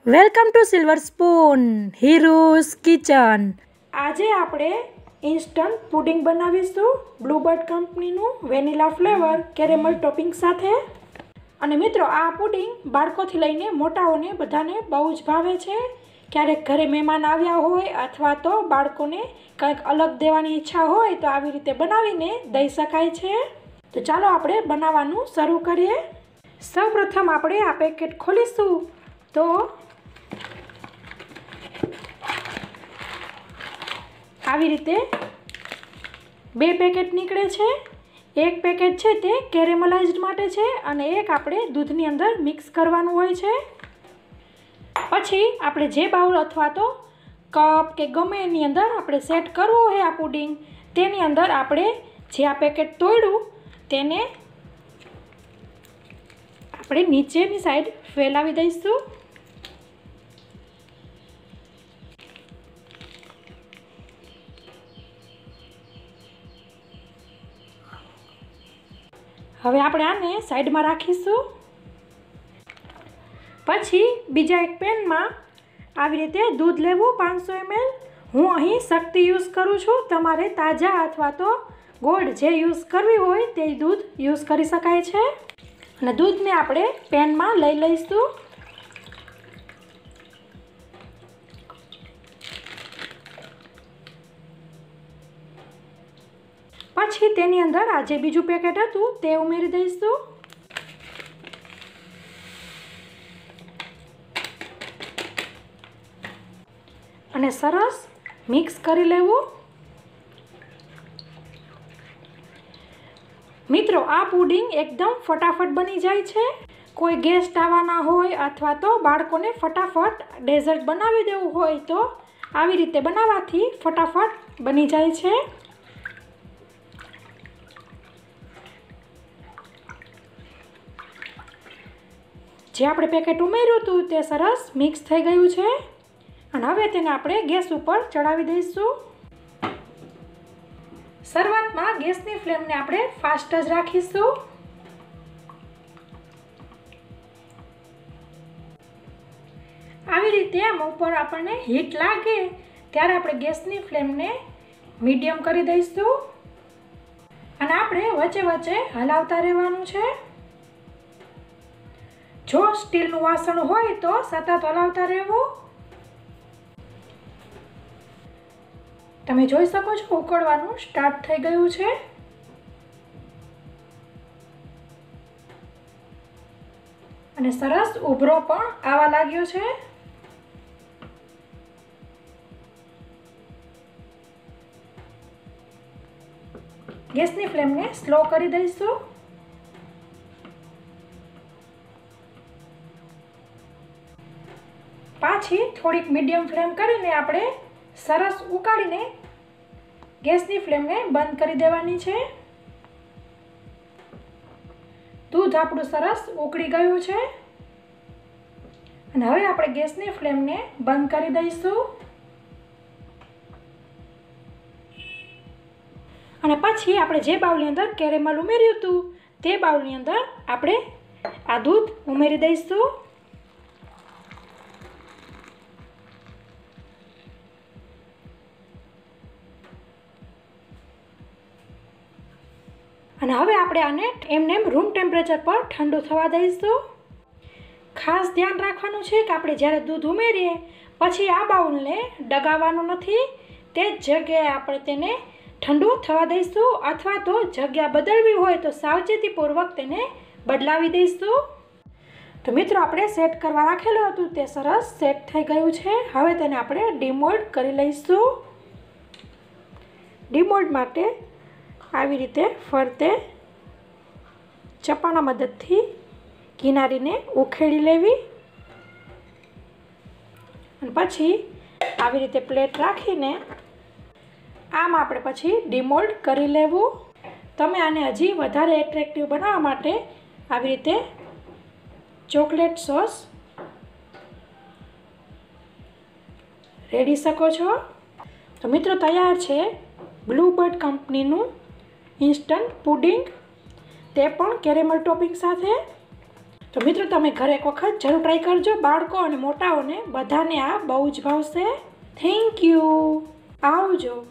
Welcome to silver spoon Hiru's kitchen. આજે આપણે instant pudding બનાવીશું બ્લુબર્ડ કંપનીનું વેનીલા ફ્લેવર કેરેમલ ટોપિંગ સાથે. અને મિત્રો, આ પુડિંગ બાળકોથી લઈને મોટાઓને બધાને બહુ જ ભાવે છે. ક્યારેક ઘરે મહેમાન આવ્યા હોય અથવા તો બાળકોને કંઈક અલગ દેવાની ઈચ્છા હોય તો આવી રીતે બનાવીને દઈ શકાય છે. તો ચાલો આપણે બનાવવાનું શરૂ કરીએ. સૌપ્રથમ આપણે આ પેકેટ ખોલીશું તો આવી રીતે બે પેકેટ નીકળે છે. એક પેકેટ છે તે કેરેમલાઇઝ્ડ માટે છે અને એક આપણે દૂધની અંદર મિક્સ કરવાનું હોય છે. પછી આપણે જે બાઉલ અથવા તો કપ કે ગમે એની અંદર આપણે સેટ કરવું હોય આ પુડિંગ, તેની અંદર આપણે જે આ પેકેટ તોડ્યું તેને આપણે નીચેની સાઈડ ફેલાવી દઈશું. હવે આપણે આને સાઈડમાં રાખીશું. પછી બીજા એક પેનમાં આવી રીતે દૂધ લેવું 500 ml. હું અહીં શક્તિ યુઝ કરું છું. તમારે તાજા અથવા તો ગોળ જે યુઝ કરવી હોય તે દૂધ યુઝ કરી શકાય છે. અને દૂધને આપણે પેનમાં લઈ લઈશું. પછી તેની અંદર આ જે બીજું પેકેટ હતું તે ઉમેરી દઈશું. અને સરસ મિક્સ કરી લેવું. મિત્રો, આ પુડિંગ એકદમ ફટાફટ બની જાય છે. કોઈ ગેસ્ટ આવવાના હોય અથવા તો બાળકોને ફટાફટ ડેઝર્ટ બનાવી દેવું હોય તો આવી રીતે બનાવવાથી ફટાફટ બની જાય છે. જે આપણે પેકેટ ઉમેર્યું હતું તે સરસ મિક્સ થઈ ગયું છે. અને હવે તેને આપણે ગેસ ઉપર ચડાવી દઈશું. શરૂઆતમાં ગેસની ફ્લેમને આપણે ફાસ્ટ જ રાખીશું. આવી રીતે આમ ઉપર આપણને હીટ લાગે ત્યારે આપણે ગેસની ફ્લેમને મીડિયમ કરી દઈશું. અને આપણે વચ્ચે વચ્ચે હલાવતા રહેવાનું છે. જો સ્ટીલનું વાસણ હોય તો સતત હલાવતા રહેવું. તમે જોઈ શકો છો ઉકળવાનું સ્ટાર્ટ થઈ ગયું છે. અને સરસ ઉભરો પણ આવવા લાગ્યો છે. ગેસની ફ્લેમને સ્લો કરી દઈશું. પાછી થોડીક મીડિયમ ફ્લેમ કરીને આપણે સરસ ઉકાળીને ગેસની ફ્લેમને બંધ કરી દેવાની છે. દૂધ આપણું સરસ ઉકળી ગયું છે. અને હવે આપણે ગેસની ફ્લેમને બંધ કરી દઈશું. અને પછી આપણે જે બાઉલની અંદર કેરેમલ ઉમેર્યું હતું તે બાઉલની અંદર આપણે આ દૂધ ઉમેરી દઈશું. અને હવે આપણે આને એમનેમ રૂમ ટેમ્પરેચર પર ઠંડુ થવા દઈશું. ખાસ ધ્યાન રાખવાનું છે કે આપણે જ્યારે દૂધ ઉમેરીએ પછી આ બાઉલને ડગાવવાનું નથી. તે જ જગ્યાએ આપણે તેને ઠંડુ થવા દઈશું. અથવા તો જગ્યા બદલવી હોય તો સાવચેતીપૂર્વક તેને બદલાવી દઈશું. તો મિત્રો, આપણે સેટ કરવા રાખેલું હતું તે સરસ સેટ થઈ ગયું છે. હવે તેને આપણે ડીમોલ્ડ કરી લઈશું. ડીમોલ્ડ માટે આવી રીતે ફરતે ચપ્પાના મદદથી કિનારીને ઉખેડી લેવી. અને પછી આવી રીતે પ્લેટ રાખીને આમ આપણે પછી ડીમોલ્ડ કરી લેવું. તમે આને હજી વધારે એટ્રેક્ટિવ બનાવવા માટે આવી રીતે ચોકલેટ સોસ રેડી શકો છો. તો મિત્રો, તૈયાર છે બ્લુબર્ડ કંપનીનું ઇન્સ્ટન્ટ પુડિંગ, તે પણ કેરેમલ ટોપિંગ સાથે. તો મિત્રો તમે ઘરે એક વખત જરૂર ટ્રાય કરજો. બાળકો અને મોટાઓને બધાને આ બહુ જ ભાવશે. Thank you. આવજો.